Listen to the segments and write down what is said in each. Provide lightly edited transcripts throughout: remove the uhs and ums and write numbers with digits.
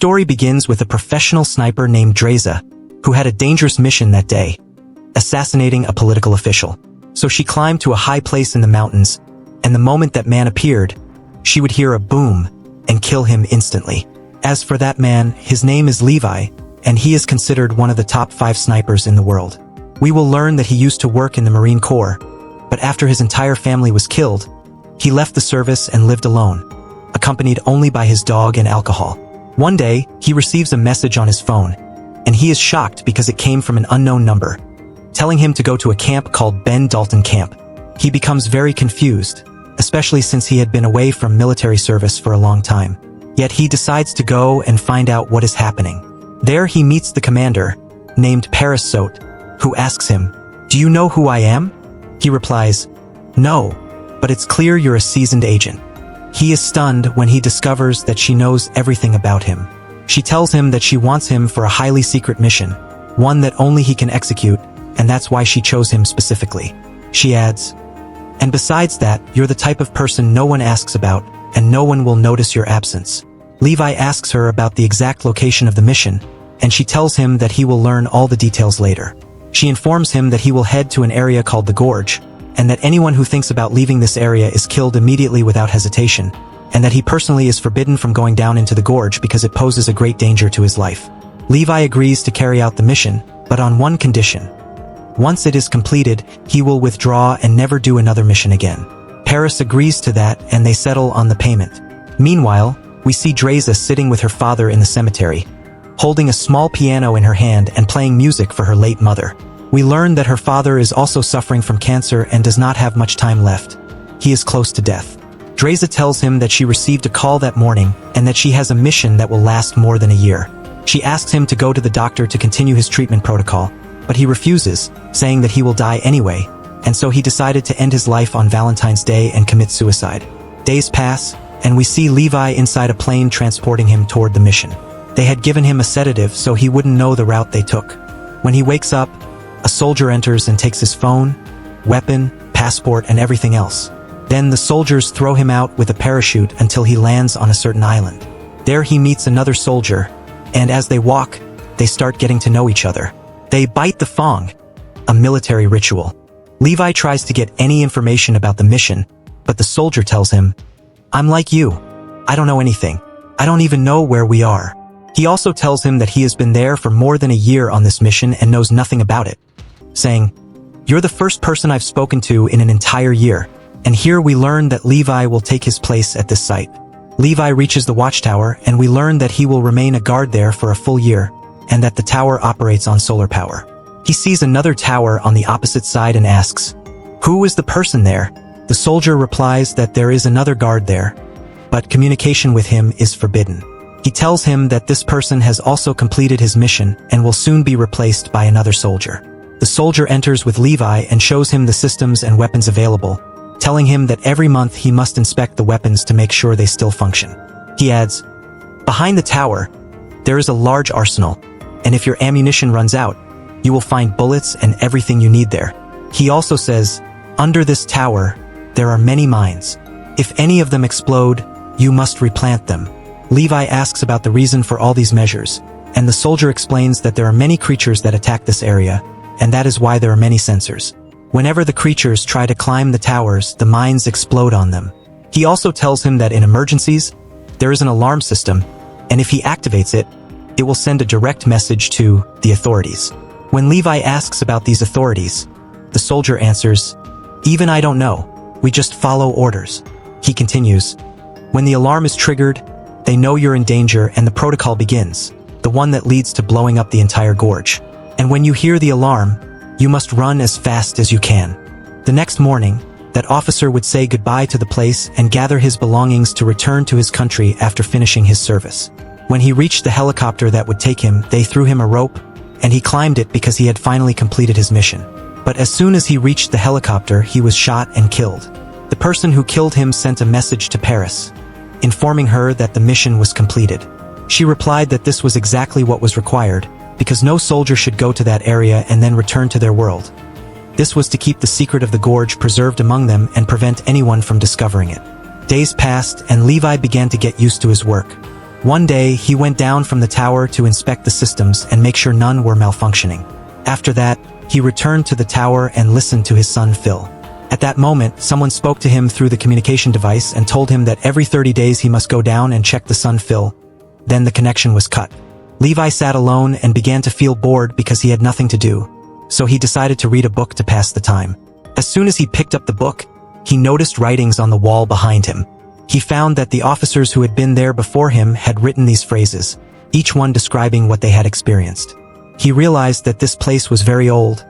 story begins with a professional sniper named Dreza, who had a dangerous mission that day, assassinating a political official. So she climbed to a high place in the mountains, and the moment that man appeared, she would hear a boom and kill him instantly. As for that man, his name is Levi, and he is considered one of the top 5 snipers in the world. We will learn that he used to work in the Marine Corps, but after his entire family was killed, he left the service and lived alone, accompanied only by his dog and alcohol. One day, he receives a message on his phone, and he is shocked because it came from an unknown number, telling him to go to a camp called Ben Dalton Camp. He becomes very confused, especially since he had been away from military service for a long time. Yet he decides to go and find out what is happening. There he meets the commander, named Paris Sote, who asks him, "Do you know who I am?" He replies, "No, but it's clear you're a seasoned agent." He is stunned when he discovers that she knows everything about him. She tells him that she wants him for a highly secret mission, one that only he can execute, and that's why she chose him specifically. She adds, "And besides that, you're the type of person no one asks about, and no one will notice your absence." Levi asks her about the exact location of the mission, and she tells him that he will learn all the details later. She informs him that he will head to an area called the Gorge, and that anyone who thinks about leaving this area is killed immediately without hesitation, and that he personally is forbidden from going down into the Gorge because it poses a great danger to his life. Levi agrees to carry out the mission, but on one condition. Once it is completed, he will withdraw and never do another mission again. Paris agrees to that, and they settle on the payment. Meanwhile, we see Dreza sitting with her father in the cemetery, holding a small piano in her hand and playing music for her late mother. We learn that her father is also suffering from cancer and does not have much time left. He is close to death. Dreza tells him that she received a call that morning and that she has a mission that will last more than a year. She asks him to go to the doctor to continue his treatment protocol, but he refuses, saying that he will die anyway, and so he decided to end his life on Valentine's Day and commit suicide. Days pass, and we see Levi inside a plane transporting him toward the mission. They had given him a sedative so he wouldn't know the route they took. When he wakes up, a soldier enters and takes his phone, weapon, passport, and everything else. Then the soldiers throw him out with a parachute until he lands on a certain island. There he meets another soldier, and as they walk, they start getting to know each other. They bite the thong, a military ritual. Levi tries to get any information about the mission, but the soldier tells him, "I'm like you. I don't know anything. I don't even know where we are." He also tells him that he has been there for more than a year on this mission and knows nothing about it, saying, "You're the first person I've spoken to in an entire year." And here we learn that Levi will take his place at this site. Levi reaches the watchtower, and we learn that he will remain a guard there for a full year, and that the tower operates on solar power. He sees another tower on the opposite side and asks, "Who is the person there?" The soldier replies that there is another guard there, but communication with him is forbidden. He tells him that this person has also completed his mission and will soon be replaced by another soldier. The soldier enters with Levi and shows him the systems and weapons available, telling him that every month he must inspect the weapons to make sure they still function. He adds, "Behind the tower, there is a large arsenal, and if your ammunition runs out, you will find bullets and everything you need there." He also says, "Under this tower, there are many mines. If any of them explode, you must replant them." Levi asks about the reason for all these measures, and the soldier explains that there are many creatures that attack this area, and that is why there are many sensors. Whenever the creatures try to climb the towers, the mines explode on them. He also tells him that in emergencies, there is an alarm system, and if he activates it, it will send a direct message to the authorities. When Levi asks about these authorities, the soldier answers, "Even I don't know. We just follow orders." He continues, "When the alarm is triggered, they know you're in danger and the protocol begins, the one that leads to blowing up the entire gorge. And when you hear the alarm, you must run as fast as you can." The next morning, that officer would say goodbye to the place and gather his belongings to return to his country after finishing his service. When he reached the helicopter that would take him, they threw him a rope, and he climbed it because he had finally completed his mission. But as soon as he reached the helicopter, he was shot and killed. The person who killed him sent a message to Paris, informing her that the mission was completed. She replied that this was exactly what was required, because no soldier should go to that area and then return to their world. This was to keep the secret of the gorge preserved among them and prevent anyone from discovering it. Days passed, and Levi began to get used to his work. One day, he went down from the tower to inspect the systems and make sure none were malfunctioning. After that, he returned to the tower and listened to his son Phil. At that moment, someone spoke to him through the communication device and told him that every 30 days he must go down and check the son Phil. Then the connection was cut. Levi sat alone and began to feel bored because he had nothing to do. So he decided to read a book to pass the time. As soon as he picked up the book, he noticed writings on the wall behind him. He found that the officers who had been there before him had written these phrases, each one describing what they had experienced. He realized that this place was very old,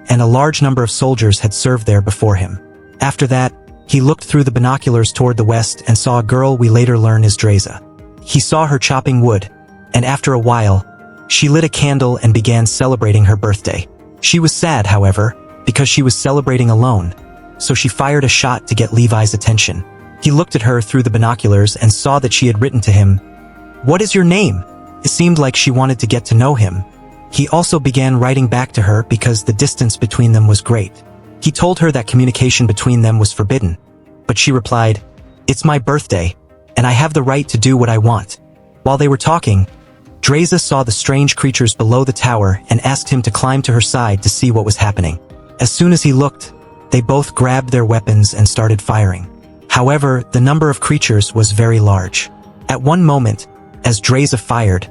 and a large number of soldiers had served there before him. After that, he looked through the binoculars toward the west and saw a girl we later learn is Dreza. He saw her chopping wood, and after a while, she lit a candle and began celebrating her birthday. She was sad, however, because she was celebrating alone, so she fired a shot to get Levi's attention. He looked at her through the binoculars and saw that she had written to him, "What is your name?" It seemed like she wanted to get to know him. He also began writing back to her because the distance between them was great. He told her that communication between them was forbidden, but she replied, "It's my birthday, and I have the right to do what I want." While they were talking, Dreza saw the strange creatures below the tower and asked him to climb to her side to see what was happening. As soon as he looked, they both grabbed their weapons and started firing. However, the number of creatures was very large. At one moment, as Dreza fired,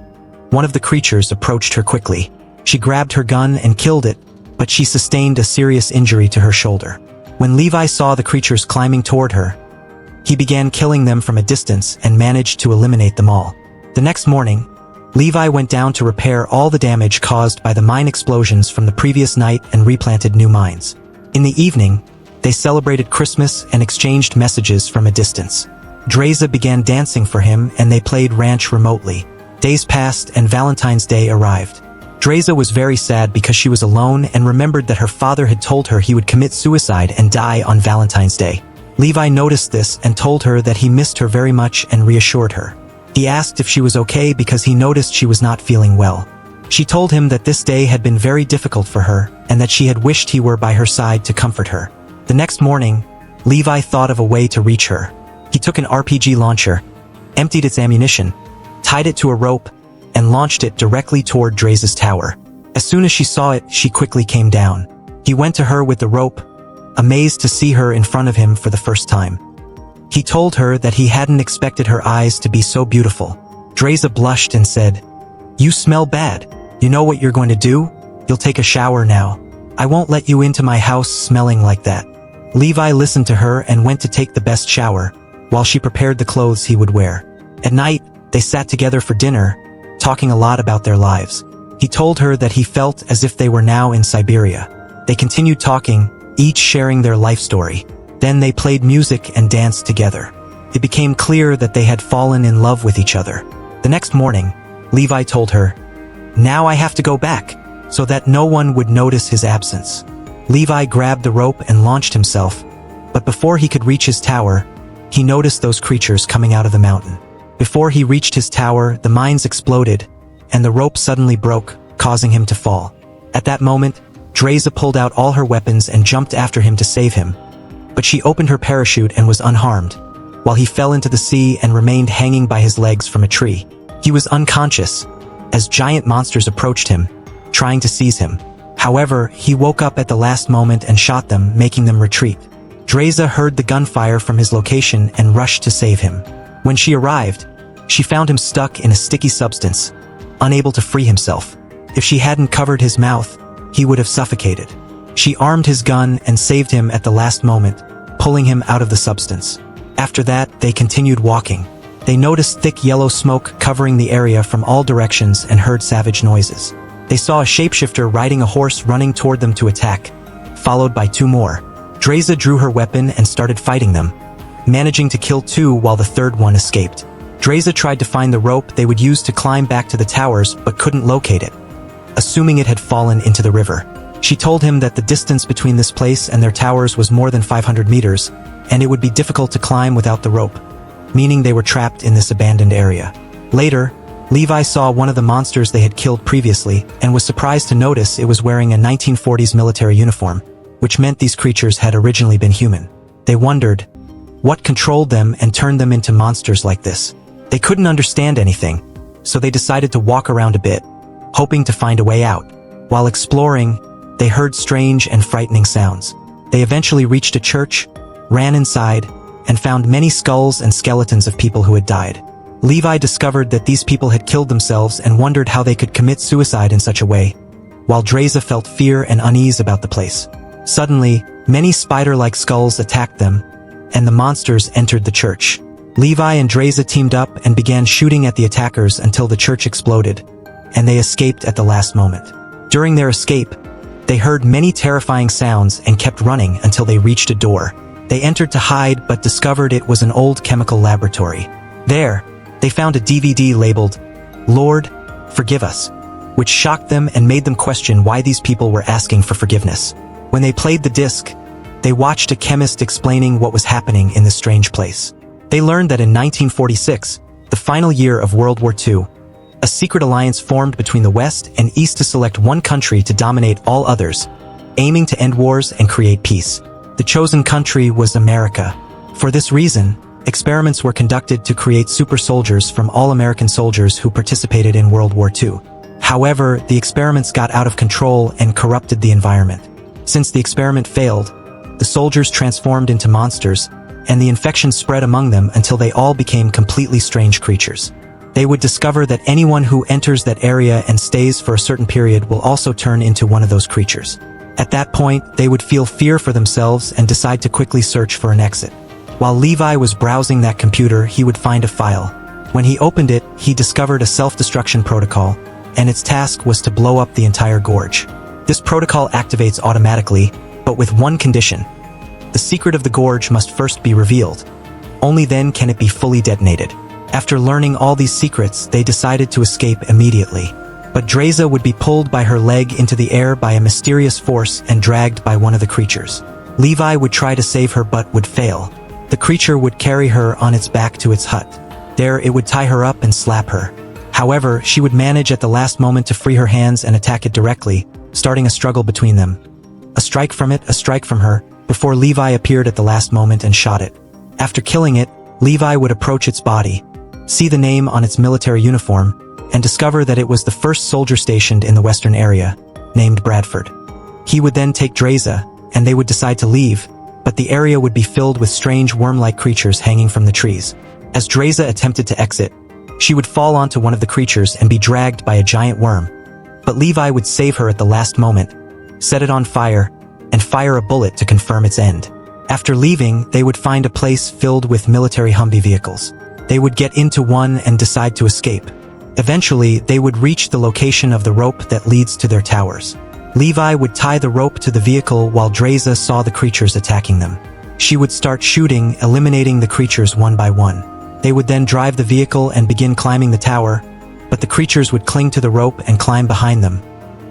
one of the creatures approached her quickly. She grabbed her gun and killed it, but she sustained a serious injury to her shoulder. When Levi saw the creatures climbing toward her, he began killing them from a distance and managed to eliminate them all. The next morning, Levi went down to repair all the damage caused by the mine explosions from the previous night and replanted new mines. In the evening, they celebrated Christmas and exchanged messages from a distance. Dreza began dancing for him and they played ranch remotely. Days passed and Valentine's Day arrived. Dreza was very sad because she was alone and remembered that her father had told her he would commit suicide and die on Valentine's Day. Levi noticed this and told her that he missed her very much and reassured her. He asked if she was okay because he noticed she was not feeling well. She told him that this day had been very difficult for her and that she had wished he were by her side to comfort her. The next morning, Levi thought of a way to reach her. He took an RPG launcher, emptied its ammunition, tied it to a rope, and launched it directly toward Dreza's tower. As soon as she saw it, she quickly came down. He went to her with the rope, amazed to see her in front of him for the first time. He told her that he hadn't expected her eyes to be so beautiful. Dreza blushed and said, "You smell bad. You know what you're going to do? You'll take a shower now. I won't let you into my house smelling like that." Levi listened to her and went to take the best shower, while she prepared the clothes he would wear. At night, they sat together for dinner, talking a lot about their lives. He told her that he felt as if they were now in Siberia. They continued talking, each sharing their life story. Then they played music and danced together. It became clear that they had fallen in love with each other. The next morning, Levi told her, "Now I have to go back, so that no one would notice his absence." Levi grabbed the rope and launched himself, but before he could reach his tower, he noticed those creatures coming out of the mountain. Before he reached his tower, the mines exploded, and the rope suddenly broke, causing him to fall. At that moment, Dreza pulled out all her weapons and jumped after him to save him, but she opened her parachute and was unharmed, while he fell into the sea and remained hanging by his legs from a tree. He was unconscious, as giant monsters approached him, trying to seize him. However, he woke up at the last moment and shot them, making them retreat. Dreza heard the gunfire from his location and rushed to save him. When she arrived, she found him stuck in a sticky substance, unable to free himself. If she hadn't covered his mouth, he would have suffocated. She armed his gun and saved him at the last moment, pulling him out of the substance. After that, they continued walking. They noticed thick yellow smoke covering the area from all directions and heard savage noises. They saw a shapeshifter riding a horse running toward them to attack, followed by two more. Dreza drew her weapon and started fighting them, managing to kill two while the third one escaped. Dreza tried to find the rope they would use to climb back to the towers but couldn't locate it, assuming it had fallen into the river. She told him that the distance between this place and their towers was more than 500 meters, and it would be difficult to climb without the rope, meaning they were trapped in this abandoned area. Later, Levi saw one of the monsters they had killed previously and was surprised to notice it was wearing a 1940s military uniform, which meant these creatures had originally been human. They wondered what controlled them and turned them into monsters like this. They couldn't understand anything, so they decided to walk around a bit, hoping to find a way out. While exploring, they heard strange and frightening sounds. They eventually reached a church, ran inside, and found many skulls and skeletons of people who had died. Levi discovered that these people had killed themselves and wondered how they could commit suicide in such a way, while Dreza felt fear and unease about the place. Suddenly, many spider-like skulls attacked them, and the monsters entered the church. Levi and Dreza teamed up and began shooting at the attackers until the church exploded, and they escaped at the last moment. During their escape, they heard many terrifying sounds and kept running until they reached a door. They entered to hide but discovered it was an old chemical laboratory. There, they found a DVD labeled, "Lord, Forgive Us," which shocked them and made them question why these people were asking for forgiveness. When they played the disc, they watched a chemist explaining what was happening in this strange place. They learned that in 1946, the final year of World War II, a secret alliance formed between the West and East to select one country to dominate all others, aiming to end wars and create peace. The chosen country was America. For this reason, experiments were conducted to create super soldiers from all American soldiers who participated in World War II. However, the experiments got out of control and corrupted the environment. Since the experiment failed, the soldiers transformed into monsters, and the infection spread among them until they all became completely strange creatures. They would discover that anyone who enters that area and stays for a certain period will also turn into one of those creatures. At that point, they would feel fear for themselves and decide to quickly search for an exit. While Levi was browsing that computer, he would find a file. When he opened it, he discovered a self-destruction protocol, and its task was to blow up the entire gorge. This protocol activates automatically, but with one condition. The secret of the gorge must first be revealed. Only then can it be fully detonated. After learning all these secrets, they decided to escape immediately. But Dreza would be pulled by her leg into the air by a mysterious force and dragged by one of the creatures. Levi would try to save her but would fail. The creature would carry her on its back to its hut. There it would tie her up and slap her. However, she would manage at the last moment to free her hands and attack it directly, starting a struggle between them. A strike from it, a strike from her, before Levi appeared at the last moment and shot it. After killing it, Levi would approach its body, see the name on its military uniform, and discover that it was the first soldier stationed in the western area, named Bradford. He would then take Dreza, and they would decide to leave, but the area would be filled with strange worm-like creatures hanging from the trees. As Dreza attempted to exit, she would fall onto one of the creatures and be dragged by a giant worm. But Levi would save her at the last moment, set it on fire, and fire a bullet to confirm its end. After leaving, they would find a place filled with military Humvee vehicles. They would get into one and decide to escape. Eventually, they would reach the location of the rope that leads to their towers. Levi would tie the rope to the vehicle while Dreza saw the creatures attacking them. She would start shooting, eliminating the creatures one by one. They would then drive the vehicle and begin climbing the tower, but the creatures would cling to the rope and climb behind them,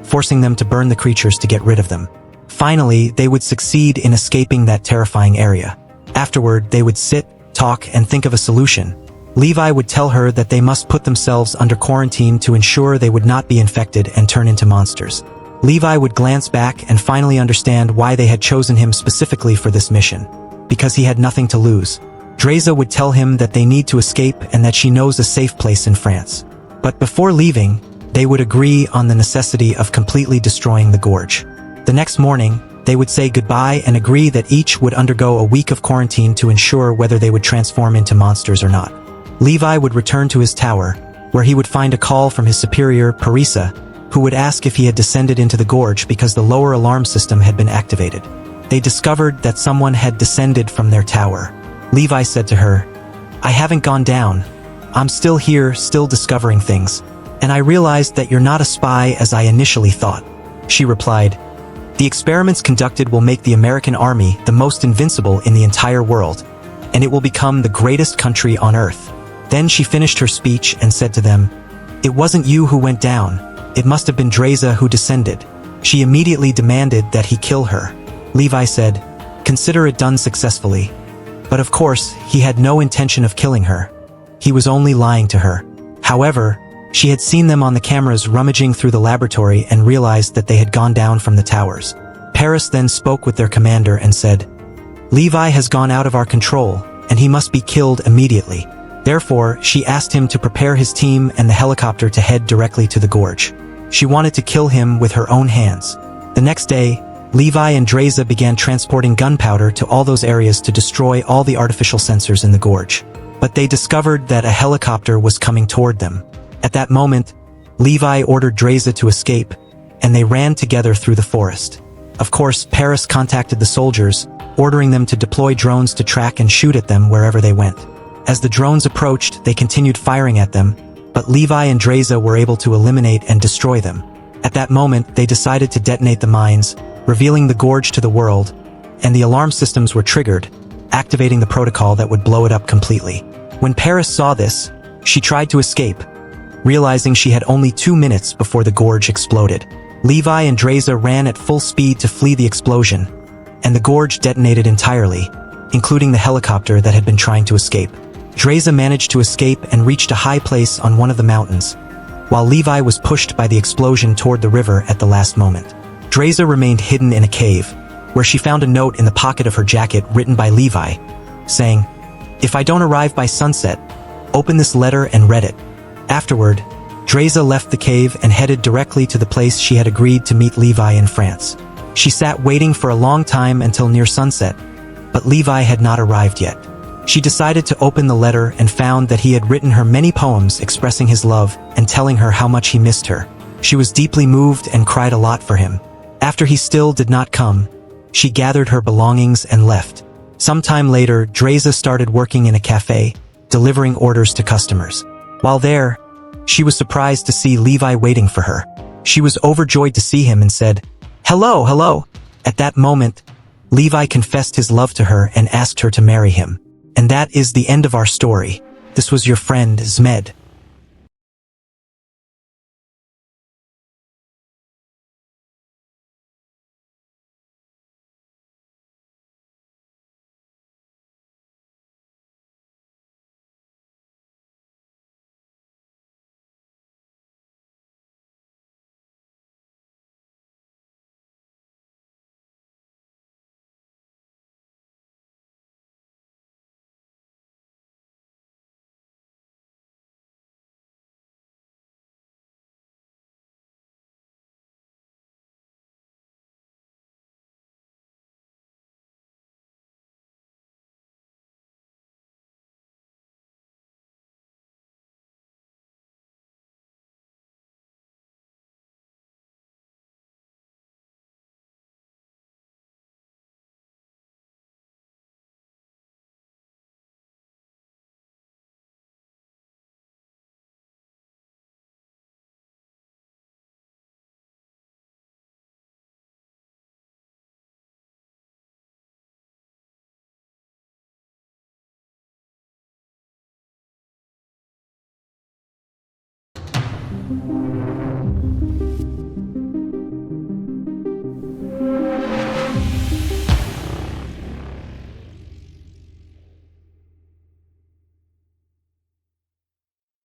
forcing them to burn the creatures to get rid of them. Finally, they would succeed in escaping that terrifying area. Afterward, they would sit, talk, and think of a solution. Levi would tell her that they must put themselves under quarantine to ensure they would not be infected and turn into monsters. Levi would glance back and finally understand why they had chosen him specifically for this mission. Because he had nothing to lose. Dreza would tell him that they need to escape and that she knows a safe place in France. But before leaving, they would agree on the necessity of completely destroying the gorge. The next morning, they would say goodbye and agree that each would undergo a week of quarantine to ensure whether they would transform into monsters or not. Levi would return to his tower, where he would find a call from his superior, Parisa, who would ask if he had descended into the gorge because the lower alarm system had been activated. They discovered that someone had descended from their tower. Levi said to her, "I haven't gone down. I'm still here, still discovering things. And I realized that you're not a spy as I initially thought." She replied, "The experiments conducted will make the American army the most invincible in the entire world, and it will become the greatest country on earth." Then she finished her speech and said to them, "It wasn't you who went down. It must have been Dreza who descended." She immediately demanded that he kill her. Levi said, "Consider it done successfully." But of course, he had no intention of killing her. He was only lying to her. However, she had seen them on the cameras rummaging through the laboratory and realized that they had gone down from the towers. Paris then spoke with their commander and said, "Levi has gone out of our control, and he must be killed immediately." Therefore, she asked him to prepare his team and the helicopter to head directly to the gorge. She wanted to kill him with her own hands. The next day, Levi and Dreza began transporting gunpowder to all those areas to destroy all the artificial sensors in the gorge. But they discovered that a helicopter was coming toward them. At that moment, Levi ordered Dreza to escape, and they ran together through the forest. Of course, Paris contacted the soldiers, ordering them to deploy drones to track and shoot at them wherever they went. As the drones approached, they continued firing at them, but Levi and Dreza were able to eliminate and destroy them. At that moment, they decided to detonate the mines, revealing the gorge to the world, and the alarm systems were triggered, activating the protocol that would blow it up completely. When Paris saw this, she tried to escape, realizing she had only 2 minutes before the gorge exploded. Levi and Dreza ran at full speed to flee the explosion, and the gorge detonated entirely, including the helicopter that had been trying to escape. Dreza managed to escape and reached a high place on one of the mountains, while Levi was pushed by the explosion toward the river at the last moment. Dreza remained hidden in a cave, where she found a note in the pocket of her jacket written by Levi, saying, "If I don't arrive by sunset, open this letter and read it." Afterward, Dreza left the cave and headed directly to the place she had agreed to meet Levi in France. She sat waiting for a long time until near sunset, but Levi had not arrived yet. She decided to open the letter and found that he had written her many poems expressing his love and telling her how much he missed her. She was deeply moved and cried a lot for him. After he still did not come, she gathered her belongings and left. Sometime later, Dreza started working in a cafe, delivering orders to customers. While there, she was surprised to see Levi waiting for her. She was overjoyed to see him and said, "Hello, hello." At that moment, Levi confessed his love to her and asked her to marry him. And that is the end of our story. This was your friend, Zmed.